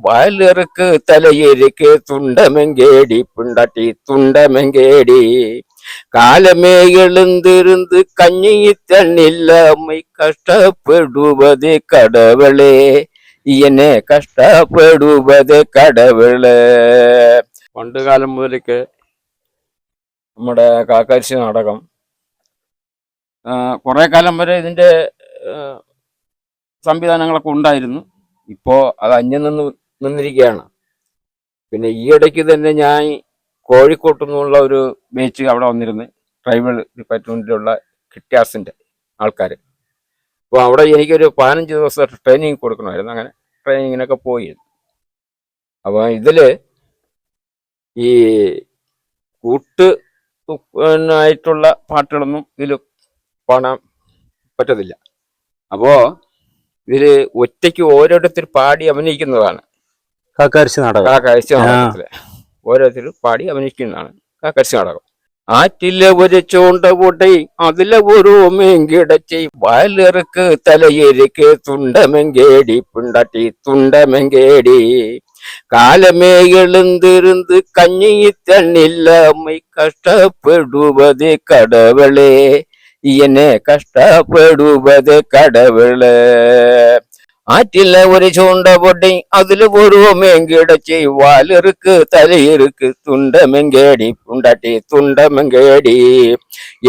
വാലിറക്ക് തലയിരിക്ക് തുണ്ടമെങ്കേടി പുണ്ടാട്ടി തുണ്ടമെങ്കേടി കാലമേ எழுந்திருந்து கஞ்சி தண்ணில்லாமை கஷ்டப்படுவதே கடவுளே ഇയനെ കഷ്ടപ്പെടുവതേ കടവുള്. പണ്ട് കാലം മുതലൊക്കെ നമ്മുടെ കാക്കാശി നാടകം കുറെ കാലം വരെ ഇതിന്റെ സംവിധാനങ്ങളൊക്കെ ഉണ്ടായിരുന്നു. ഇപ്പോ അത് അന്യം നിന്നിരിക്കുകയാണ്. പിന്നെ ഈ ഇടയ്ക്ക് തന്നെ ഞാൻ കോഴിക്കോട്ടു നിന്നുള്ള ഒരു ബേച്ച് അവിടെ വന്നിരുന്നു, ട്രൈബൽ ഡിപ്പാർട്ട്മെന്റിലുള്ള കിറ്റാസിന്റെ ആൾക്കാർ. അപ്പോൾ അവിടെ എനിക്കൊരു 15 ദിവസം ട്രെയിനിങ് കൊടുക്കണമായിരുന്നു. അങ്ങനെ ട്രെയിനിങ്ങിനൊക്കെ പോയി. അപ്പോൾ ഇതില് ഈ ആയിട്ടുള്ള പാട്ടുകളൊന്നും ഇതിൽ പാടാൻ പറ്റത്തില്ല. അപ്പോ ഇതില് ഒറ്റയ്ക്ക് ഓരോരുത്തർ പാടി അഭിനയിക്കുന്നതാണ് കാക്കാരശ്ശി നാടകത്തില്. ഓരോരുത്തർ പാടി അഭിനയിക്കുന്നതാണ് കാക്കാരശ്ശി നാടകം. ആറ്റിലെ ഒരു ചൂണ്ട പൊട്ടി അതിലെ ഒരു മെങ്കിടച്ചി വാലിറക്ക് തലയിരിക്ക് തുണ്ടമെങ്കേടി പുണ്ടാട്ടി തുണ്ടമെങ്കേടി കാലമേ எழுந்திருந்து கஞ்சி தண்ணில்லாமை கஷ்டப்படுவதே கடவுளே ഇയനെ കഷ്ടപ്പെടുവതേ കടവുള്. ആറ്റില ഒരു ചൂണ്ട പൊട്ടി അതില് ഒരു മെങ്കിടച്ചി വാലിറുക്ക് തലയിറുക്ക് തുണ്ടമെങ്കേടി പുണ്ടാട്ടി തുണ്ടമെങ്കേടി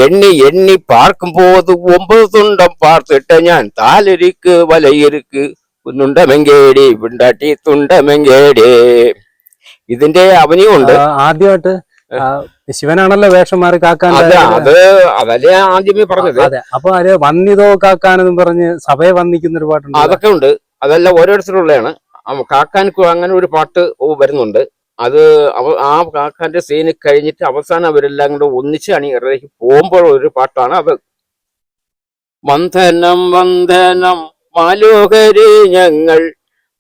എണ്ണി എണ്ണി പാർക്കും പോത് 9 തുണ്ടം പാർത്തിട്ട് ഞാൻ താലിരിക്ക് വലയിറുക്ക് തുണ്ടമെങ്കേടി പുണ്ടാട്ടി തുണ്ടമെങ്കേടി. ഇതിന്റെ അഭിനയമുണ്ട്. ആദ്യമായിട്ട് ശിവനാണല്ലോ വേഷം മാറി കാക്കാൻ. അതല്ലേ ആദ്യമേ പറഞ്ഞത്. അപ്പൊ അത് വന്നിതോ കാക്കാനെന്നും പറഞ്ഞ് സഭയെ വന്നിക്കുന്ന ഒരു പാട്ടുണ്ട്. അതൊക്കെ ഉണ്ട്. അതെല്ലാം ഓരോരുത്തരുള്ളതാണ്. കാക്കാൻ അങ്ങനെ ഒരു പാട്ട് വരുന്നുണ്ട്. അത് ആ കാക്കാന്റെ സീന് കഴിഞ്ഞിട്ട് അവസാനം അവരെല്ലാം കൂടെ ഒന്നിച്ച് അണിയറയിലേക്ക് പോകുമ്പോൾ ഒരു പാട്ടാണ് അത്. വന്ദനം വന്ദനം മാലോകരെ ഞങ്ങൾ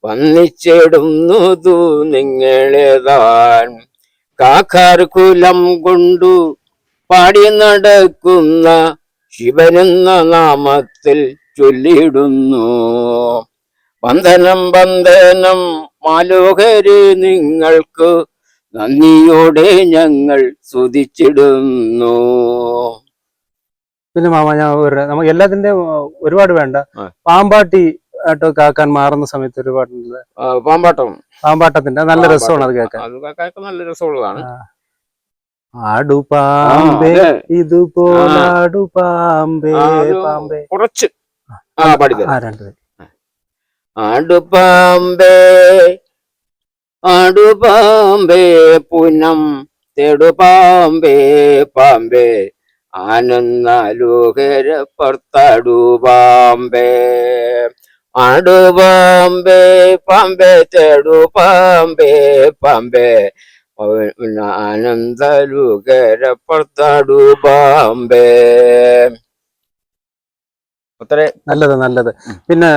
വന്നിച്ചിടുന്നതു നിങ്ങളേതാൻ കാക്കാർ കുലം കൊണ്ടു പാടി നടക്കുന്ന ശിവനെന്ന നാമത്തിൽ ചൊല്ലിടുന്നു. വന്ദനം വന്ദനം മാലോകരെ നിങ്ങൾക്ക് നന്ദിയോടെ ഞങ്ങൾ സ്തുതിച്ചിടുന്നു. പിന്നെ മാമ ഞാൻ നമുക്ക് എല്ലാത്തിന്റെ ഒരുപാട് വേണ്ട. പാമ്പാട്ടി ആട്ടോ കാക്കാൻ മാറുന്ന സമയത്ത് ഒരു പാട്ടുണ്ട്, പാമ്പാട്ടത്തിന്റെ നല്ല രസമാണ് അത് കേൾക്കാൻ. നല്ല രസമുള്ളതാണ്. ആടുപാമ്പേ ഇതുപോലാടുപാമ്പേ പാമ്പേ കുറച്ച് ആടുപാമ്പേ ആടുപാമ്പേ പുനം തേടുപാമ്പേ പാമ്പേ ആനന്ദാലോകര പുറത്താടുപാമ്പേ ആടുപാമ്പേ പാമ്പേ തേടുപാമ്പേ പാമ്പേ ആനന്ദാലോകര പുറത്താടുപാമ്പേ. നല്ലത്. പിന്നെ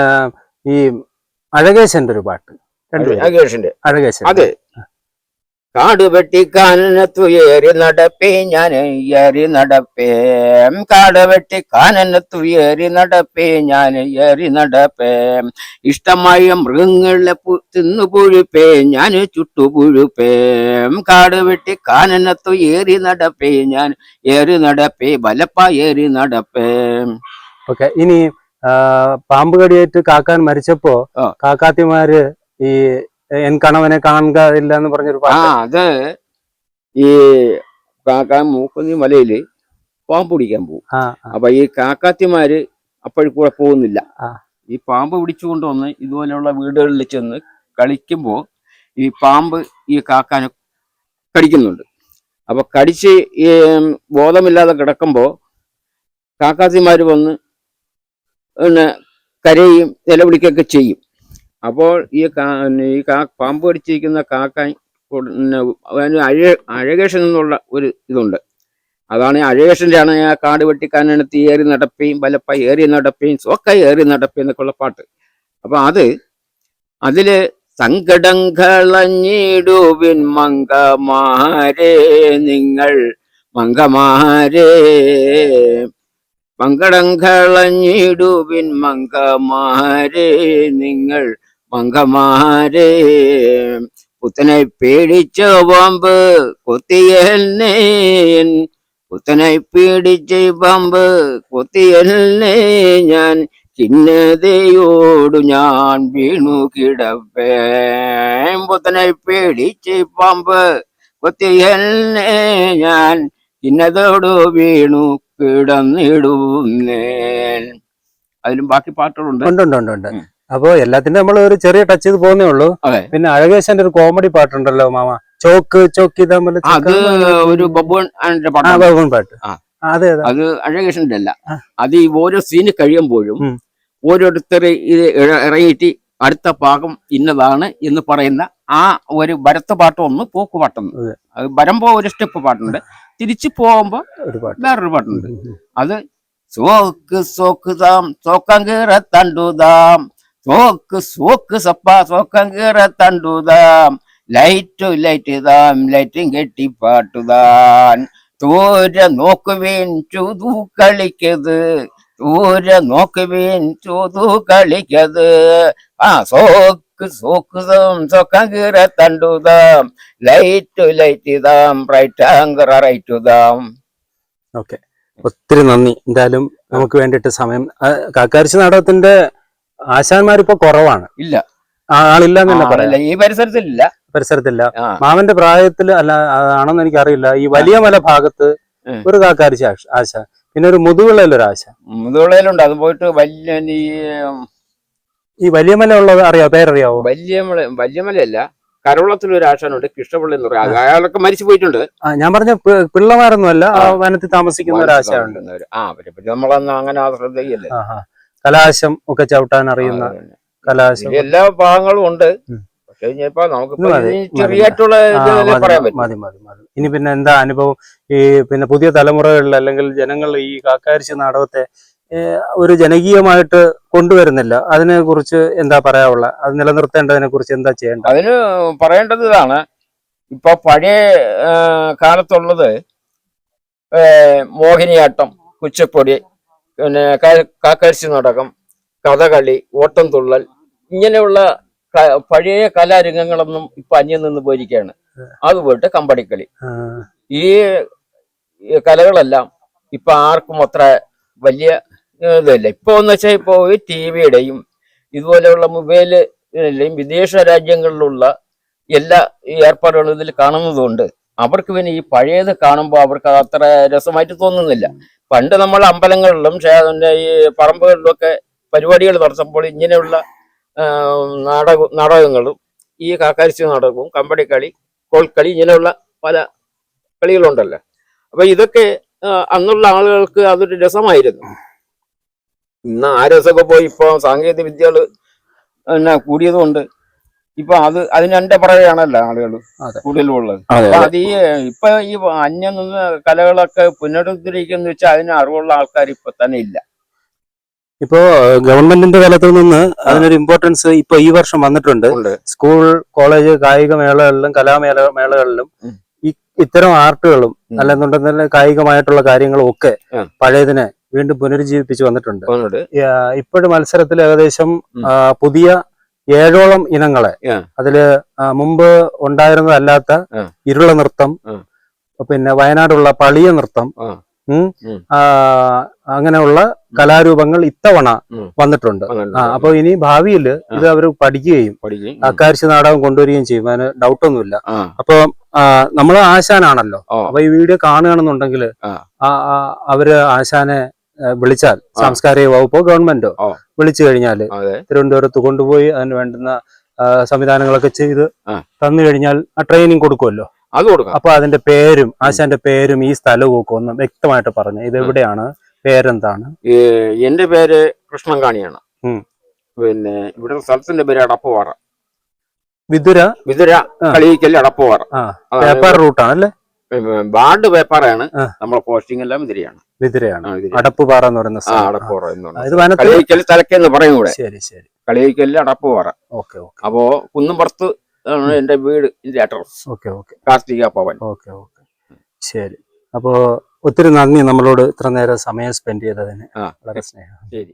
ഈ അഴകേശന്റെ ഒരു പാട്ട്, അഴകേശൻ അതെ. കാട് വെട്ടിക്കാനത്തുയേറി നടപ്പേ ഞാൻ ഏറി നടപ്പേ, കാട് വെട്ടിക്കാനത്തുയേറി നടപ്പേ ഞാൻ ഏറി നടപ്പേ, ഇഷ്ടമായ മൃഗങ്ങളെ തിന്നു പുഴുപ്പേ ഞാൻ ചുട്ടുപുഴുപ്പേ, കാട് വെട്ടിക്കാനത്തു ഏറി നടപ്പേ ഞാൻ ഏറി നടപ്പേ ബലപ്പ ഏറി നടപ്പേ. ഓക്കെ. ഇനി പാമ്പ് കടിയേറ്റ് കാക്കാൻ മരിച്ചപ്പോ കാക്കാത്തിമാര് ഈ എൻ കണവനെ കാണുക ഇല്ല എന്ന് പറഞ്ഞൊരു അത് ഈ കാക്കാൻ മൂക്കുന്നി മലയില് പാമ്പ് പിടിക്കാൻ പോകും. അപ്പൊ ഈ കാക്കാത്തിമാര് അപ്പോഴുകൂടെ പോകുന്നില്ല. ഈ പാമ്പ് പിടിച്ചു കൊണ്ടുവന്ന് ഇതുപോലെയുള്ള വീടുകളിൽ ചെന്ന് കളിക്കുമ്പോ ഈ പാമ്പ് ഈ കാക്കാനെ കടിക്കുന്നുണ്ട്. അപ്പൊ കടിച്ച് ഈ ബോധമില്ലാതെ കിടക്കുമ്പോ കാക്കാത്തിമാര് വന്ന് പിന്നെ കരയും നിലവിളിക്കൊക്കെ ചെയ്യും. അപ്പോൾ ഈ പാമ്പ് കടിച്ചിരിക്കുന്ന കാക്കാൻ അഴകേഷൻ എന്നുള്ള ഒരു ഇതുണ്ട്. അതാണ് അഴകേഷന്റെ ആണ് ആ കാട് വെട്ടിക്കാനെടുത്ത് ഏറി നടപ്പയും വലപ്പ ഏറി നടപ്പയും സോക്ക ഏറി നടപ്പയും എന്നൊക്കെയുള്ള പാട്ട്. അപ്പൊ അതില് സങ്കടം കളഞ്ഞിടുവിൻ മങ്കമാരെ നിങ്ങൾ മങ്കമാരെ, സങ്കടം കളഞ്ഞിടുവിൻ മങ്കമാരെ നിങ്ങൾ മങ്കമാരെ പുത്തനെ പേടിച്ച പാമ്പ് കൊത്തിയല്ലേ പുത്തനെ പേടിച്ച പാമ്പ് കൊത്തിയല്ലേ ഞാൻ ചിന്നതയോടു ഞാൻ വീണു കിടപ്പേ പുത്തനെ പേടിച്ച് പാമ്പ് കൊത്തിയല്ലേ ഞാൻ ചിന്നതോടു വീണു കിടന്നിടുന്നേൻ. അതിലും ബാക്കി പാട്ടുകളുണ്ട്. ഉണ്ട്. അപ്പൊ എല്ലാത്തിന്റെ നമ്മൾ ഒരു ചെറിയ ടച്ച് ചെയ്ത് പോകുന്നേ ഉള്ളൂ. പിന്നെ അഴകേശന്റെ ഒരു കോമഡി പാട്ടുണ്ടല്ലോ മാമ, ചോക്ക് ചോക്ക് തമ്മിൽ, അത് ഒരു ബബുവൻ പാട്ട്. അതെ, അത് അഴകേശന്റെ അല്ല. അത് ഈ ഓരോ സീന് കഴിയുമ്പോഴും ഓരോരുത്തർ ഇത് ഇറങ്ങിയിട്ട് അടുത്ത ഭാഗം ഇന്നതാണ് എന്ന് പറയുന്ന ആ ഒരു ഭരത്ത് പാട്ടൊന്ന് പോക്ക് പാട്ടൊന്ന്. അത് വരുമ്പോ ഒരു സ്റ്റെപ്പ് പാട്ടുണ്ട്, തിരിച്ചു പോകുമ്പോ വേറൊരു പാട്ടുണ്ട്. അത് സോക്ക് സോക്ക് താം സോക്കങ്കീറ തണ്ടുതാം സോക്ക് സോക്ക് സപ്പ സോക്കങ്കീറ തണ്ടുതാം ലൈറ്റ് ലൈറ്റ് താം ലൈറ്റും കെട്ടി പാട്ടുതാൻ തോര നോക്കുവേൻ ചൂതു കളിക്കത് തോര നോക്കുവേൻ ചൂതു കളിക്കത് സോക്ക് സോക്ക് താം സോക്കങ്കീറ തണ്ടുതാം ലൈറ്റ് ലൈറ്റ് താം റൈറ്റ് ആങ്കറ റൈറ്റ് താം. ഓക്കെ, ഒത്തിരി നന്ദി. എന്തായാലും നമുക്ക് വേണ്ടിയിട്ട് സമയം. കാക്കാരിശി നാടകത്തിന്റെ ആശാന്മാരിപ്പോ കുറവാണ്. ഇല്ല, ആളില്ലെന്ന് തന്നെ പറയാം. ഈ പരിസരത്തില്ല. മാമന്റെ പ്രായത്തിൽ അല്ല ആണെന്ന് എനിക്കറിയില്ല. ഈ വലിയ മല ഭാഗത്ത് ഒരു കാക്കാരിശി ആശാൻ, പിന്നെ ഒരു മുതുവിളയിലൊരു ആശാൻ. മുതുവിളയിലുണ്ട്. അത് പോയിട്ട് ഈ വലിയ മല ഉള്ളത് പേരറിയാവോ? വലിയമലയല്ല, കരവളത്തിലൊരു ആശാനുണ്ട്, കൃഷ്ണപിള്ള എന്ന് പറയാം. അയാളൊക്കെ മരിച്ചു പോയിട്ടുണ്ട്. ഞാൻ പറഞ്ഞ പിള്ളമാരൊന്നുമല്ല, ആ വനത്തിൽ താമസിക്കുന്ന ഒരു ആശാനുണ്ട്. നമ്മളന്ന് അങ്ങനെ ശ്രദ്ധയില്ല. കലാശം ഒക്കെ ചവിട്ടാൻ അറിയുന്ന കലാശം എല്ലാ ഭാഗങ്ങളും ഉണ്ട്. പക്ഷെ ചെറിയായിട്ടുള്ള പറയാൻ പറ്റും. മതി. ഇനി പിന്നെ എന്താ അനുഭവം ഈ പിന്നെ പുതിയ തലമുറകളിൽ അല്ലെങ്കിൽ ജനങ്ങൾ ഈ കാക്കാരിശി നാടകത്തെ ഒരു ജനകീയമായിട്ട് കൊണ്ടുവരുന്നില്ല? അതിനെ കുറിച്ച് എന്താ പറയാനുള്ള, അത് നിലനിർത്തേണ്ടതിനെ കുറിച്ച് എന്താ ചെയ്യേണ്ടത്? അതിന് പറയേണ്ടത് ഇതാണ്. ഇപ്പൊ പഴയ കാലത്തുള്ളത് മോഹിനിയാട്ടം, കുച്ചിപ്പൊടി, പിന്നെ കാക്കാരിശി നാടകം, കഥകളി, ഓട്ടംതുള്ളൽ, ഇങ്ങനെയുള്ള പഴയ കലാരംഗങ്ങളൊന്നും ഇപ്പൊ അന്യം നിന്ന് പോയിരിക്കുകയാണ്. അതുപോയിട്ട് കമ്പടിക്കളി, ഈ കലകളെല്ലാം ഇപ്പൊ ആർക്കും അത്ര വലിയ ഇതല്ല. ഇപ്പൊ എന്ന് വെച്ചാൽ ഇപ്പൊ ടിവിയുടെയും ഇതുപോലെയുള്ള മൊബൈലിലെയും വിദേശ രാജ്യങ്ങളിലുള്ള എല്ലാ ഏർപ്പാടുകളും ഇതിൽ കാണുന്നതുകൊണ്ട് അവർക്ക് പിന്നെ ഈ പഴയത് കാണുമ്പോൾ അവർക്ക് അത് അത്ര രസമായിട്ട് തോന്നുന്നില്ല. പണ്ട് നമ്മൾ അമ്പലങ്ങളിലും ഈ പറമ്പുകളിലും ഒക്കെ പരിപാടികൾ നടത്തുമ്പോൾ ഇങ്ങനെയുള്ള നാടകങ്ങളും ഈ കാക്കാരിശി നാടകവും കമ്പടിക്കളി, കോൽക്കളി, ഇങ്ങനെയുള്ള പല കളികളുണ്ടല്ലോ. അപ്പൊ ഇതൊക്കെ അന്നുള്ള ആളുകൾക്ക് അതൊരു രസമായിരുന്നു. ഇന്ന് ആ രസമൊക്കെ പോയി ഇപ്പൊ സാങ്കേതിക വിദ്യകൾ കൂടിയത് കൊണ്ട് ഇപ്പൊ അതിനെന്റെ പറയുകയാണല്ലോ ആളുകൾ കൂടുതലും ഉള്ളത്. അപ്പൊ ഇപ്പൊ ഈ അന്യം നിന്ന് കലകളൊക്കെ പുനരുദ്ധരിക്കുന്ന വെച്ചാൽ അതിന് അറിവുള്ള ആൾക്കാർ ഇപ്പൊ തന്നെ ഇല്ല. ഇപ്പോ ഗവൺമെന്റിന്റെ തലത്തിൽ നിന്ന് അതിനൊരു ഇമ്പോർട്ടൻസ് ഇപ്പൊ ഈ വർഷം വന്നിട്ടുണ്ട്. സ്കൂൾ, കോളേജ്, കായിക മേളകളിലും മേളകളിലും ഇത്തരം ആർട്ടുകളും അല്ലെന്നുണ്ടെങ്കിൽ കായികമായിട്ടുള്ള കാര്യങ്ങളും ഒക്കെ പഴയതിനെ വീണ്ടും പുനരുജ്ജീവിപ്പിച്ച് വന്നിട്ടുണ്ട്. ഇപ്പോഴും മത്സരത്തിൽ ഏകദേശം പുതിയ 7ഓളം ഇനങ്ങളെ, അതില് മുമ്പ് ഉണ്ടായിരുന്നതല്ലാത്ത ഇരുള നൃത്തം, പിന്നെ വയനാടുള്ള പളിയ നൃത്തം, അങ്ങനെയുള്ള കലാരൂപങ്ങൾ ഇത്തവണ വന്നിട്ടുണ്ട്. അപ്പൊ ഇനി ഭാവിയിൽ ഇത് അവർ പഠിക്കുകയും കാക്കാരിശി നാടകം കൊണ്ടുവരികയും ചെയ്യും. അതിന് ഡൗട്ടൊന്നുമില്ല. അപ്പൊ നമ്മള് ആശാനാണല്ലോ. അപ്പൊ ഈ വീഡിയോ കാണുകയാണെന്നുണ്ടെങ്കിൽ അവര് ആശാനെ വിളിച്ചാൽ, സാംസ്കാരിക വകുപ്പോ ഗവൺമെന്റോ വിളിച്ചു കഴിഞ്ഞാല് തിരുവനന്തപുരത്ത് കൊണ്ടുപോയി അതിന് വേണ്ടുന്ന സംവിധാനങ്ങളൊക്കെ ചെയ്ത് തന്നു കഴിഞ്ഞാൽ ആ ട്രെയിനിങ് കൊടുക്കുമല്ലോ. അപ്പൊ അതിന്റെ പേരും ആശാന്റെ പേരും ഈ സ്ഥലവും ഒക്കെ ഒന്ന് വ്യക്തമായിട്ട് പറഞ്ഞു. ഇത് എവിടെയാണ്, പേരെന്താണ്? എന്റെ പേര് കൃഷ്ണൻകാണിയാണ്. പിന്നെ ഇവിടെ സ്ഥലത്തിന്റെ പേര് അടപ്പുപാറ. വിതുര കളിയിക്കൽ അടപ്പുപാറ. പേപ്പർ റൂട്ടാണ് അല്ലേ? ബാണ്ട് പേപ്പറാണ്. നമ്മളെ പോസ്റ്റിംഗ് എല്ലാം വിതുരയാണ്. അടപ്പുപാറ എന്ന് പറയുന്ന അടപ്പുപാറ കളിയിക്കൽ തലക്കെന്ന് പറയും കൂടെ. ശരി. കളിയിക്കൽ അടപ്പുപാറ. അപ്പോ കുന്നുംപുറത്ത് എന്റെ വീട്, അഡ്രസ്. കാർത്തിക ഭവൻ. ശരി. അപ്പോ ഒത്തിരി നന്ദി നമ്മളോട് ഇത്ര നേരം സമയം സ്പെൻഡ് ചെയ്തതിന്. വളരെ സ്നേഹം. ശരി.